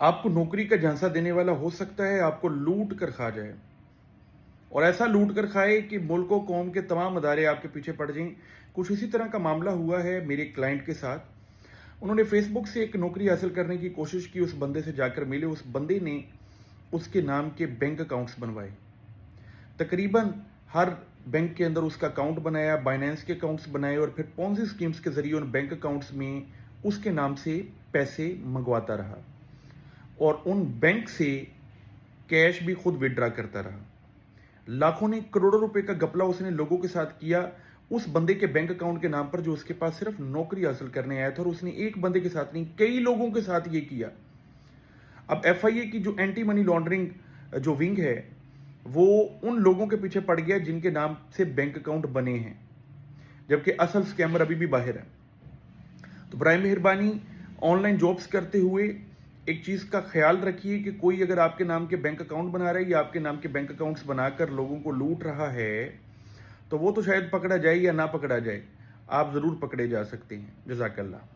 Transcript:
آپ کو نوکری کا جھانسا دینے والا ہو سکتا ہے آپ کو لوٹ کر کھا جائے، اور ایسا لوٹ کر کھائے کہ ملک و قوم کے تمام ادارے آپ کے پیچھے پڑ جائیں۔ کچھ اسی طرح کا معاملہ ہوا ہے میرے ایک کلائنٹ کے ساتھ۔ انہوں نے فیس بک سے ایک نوکری حاصل کرنے کی کوشش کی، اس بندے سے جا کر ملے، اس بندے نے اس کے نام کے بینک اکاؤنٹس بنوائے، تقریباً ہر بینک کے اندر اس کا اکاؤنٹ بنایا، بائنینس کے اکاؤنٹس بنائے، اور پھر پونزی اسکیمز کے ذریعے ان بینک اکاؤنٹس میں اس کے نام سے پیسے منگواتا رہا، اور ان بینک سے کیش بھی خود وڈرا کرتا رہا۔ لاکھوں نے کروڑوں روپے کا گپلا اس نے لوگوں کے ساتھ کیا اس بندے کے بینک اکاؤنٹ کے نام پر جو اس کے پاس صرف نوکری حاصل کرنے آیا تھا، اور اس نے ایک بندے کے ساتھ نہیں کئی لوگوں کے ساتھ یہ کیا۔ اب ایف آئی اے کی جو اینٹی منی لانڈرنگ جو ونگ ہے وہ ان لوگوں کے پیچھے پڑ گیا جن کے نام سے بینک اکاؤنٹ بنے ہیں، جبکہ اصل سکیمر ابھی بھی باہر ہے۔ تو برائے مہربانی آن لائن جابز کرتے ہوئے ایک چیز کا خیال رکھیے کہ کوئی اگر آپ کے نام کے بینک اکاؤنٹ بنا رہا ہے یا آپ کے نام کے بینک اکاؤنٹس بنا کر لوگوں کو لوٹ رہا ہے تو وہ تو شاید پکڑا جائے یا نہ پکڑا جائے، آپ ضرور پکڑے جا سکتے ہیں۔ جزاک اللہ۔